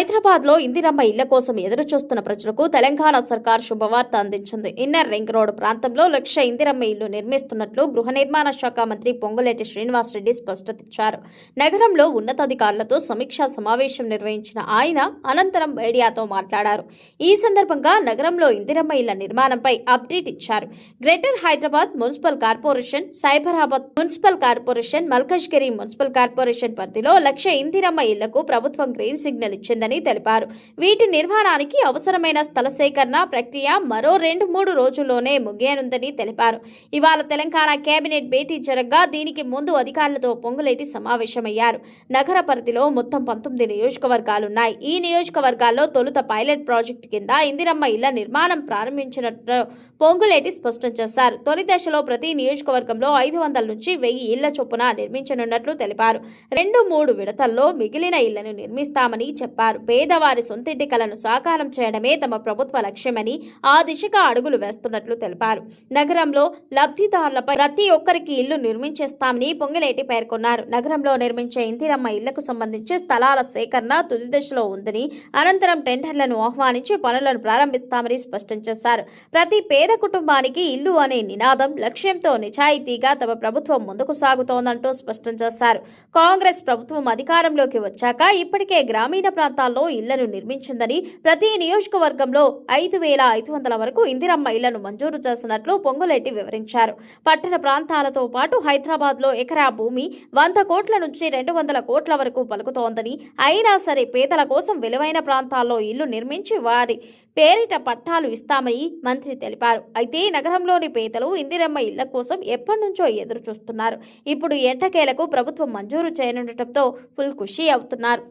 హైదరాబాద్లో ఇందిరమ్మ ఇళ్ల కోసం ఎదురుచూస్తున్న ప్రజలకు తెలంగాణ సర్కార్ శుభవార్త అందించింది. ఇన్నర్ రింగ్ రోడ్ ప్రాంతంలో 1,00,000 ఇందిరమ్మ ఇళ్లు నిర్మిస్తున్నట్లు గృహ నిర్మాణ శాఖ మంత్రి పొంగులేటి శ్రీనివాసరెడ్డి స్పష్టతిచ్చారు. నగరంలో ఉన్నతాధికారులతో సమీక్షా సమావేశం నిర్వహించిన ఆయన అనంతరం మీడియాతో మాట్లాడారు. ఈ సందర్భంగా నగరంలో ఇందిరమ్మ ఇళ్ల నిర్మాణంపై అప్డేట్ ఇచ్చారు. Greater Hyderabad municipal corporation, Cyberabad municipal corporation, Malkajgiri municipal corporation పరిధిలో 1,00,000 ఇందిరమ్మ ఇళ్లకు ప్రభుత్వం గ్రీన్ సిగ్నల్ ఇచ్చిందని తెలిపారు. వీటి నిర్మాణానికి అవసరమైన స్థల సేకరణ ప్రక్రియ మరో 2-3 రోజుల్లోనే ముగియనుందని తెలిపారు. ఇవాళ తెలంగాణ కేబినెట్ భేటీ జరగగా దీనికి ముందు అధికారులతో పొంగులేటి సమావేశమయ్యారు. నగర పరిధిలో మొత్తం 19 నియోజకవర్గాలున్నాయి. ఈ నియోజకవర్గాల్లో తొలుత పైలట్ ప్రాజెక్టు కింద ఇందిరమ్మ ఇళ్ల నిర్మాణం ప్రారంభించినట్లు పొంగులేటి స్పష్టం చేశారు. తొలి దశలో ప్రతి నియోజకవర్గంలో 500 నుంచి 1000 ఇళ్ల చొప్పున నిర్మించనున్నట్లు తెలిపారు. 2-3 విడతల్లో మిగిలిన ఇళ్లను నిర్మిస్తామని చెప్పారు. పేదవారి సొంతింటి కలను సాకారం చేయడమే తమ ప్రభుత్వ లక్ష్యమని ఆ దిశగా అడుగులు వేస్తున్నట్లు తెలిపారు. నగరంలో లబ్ధిదారులపై ప్రతి ఒక్కరికి ఇల్లు నిర్మించేస్తామని పొంగులేటి పేర్కొన్నారు. నగరంలో నిర్మించే ఇందిరమ్మ ఇళ్లకు సంబంధించి స్థలాల సేకరణ తుది దశలో ఉందని, అనంతరం టెండర్లను ఆహ్వానించి పనులను ప్రారంభిస్తామని స్పష్టం చేశారు. ప్రతి పేద కుటుంబానికి ఇల్లు అనే నినాదం లక్ష్యంతో నిజాయితీగా తమ ప్రభుత్వం ముందుకు సాగుతోందంటూ స్పష్టం చేశారు. కాంగ్రెస్ ప్రభుత్వం అధికారంలోకి వచ్చాక ఇప్పటికే గ్రామీణ ప్రాంతాల్లో ఇళ్లను నిర్మించిందని, ప్రతి నియోజకవర్గంలో 5,500 వరకు ఇందిరమ్మ ఇళ్లను మంజూరు చేసినట్లు పొంగులేటి వివరించారు. పట్టణ ప్రాంతాలతో పాటు హైదరాబాద్లో ఎకరా భూమి 100 కోట్ల నుంచి 200 కోట్ల వరకు పలుకుతోందని, అయినా సరే పేదల కోసం విలువైన ప్రాంతాల్లో ఇల్లు నిర్మించి వారి పేరిట పట్టాలు ఇస్తామని మంత్రి తెలిపారు. అయితే నగరంలోని పేదలు ఇందిరమ్మ ఇళ్ల కోసం ఎప్పటి నుంచో ఎదురు చూస్తున్నారు. ఇప్పుడు ఎట్టకేలకు ప్రభుత్వం మంజూరు చేయనుండటంతో ఫుల్ ఖుషి అవుతున్నారు.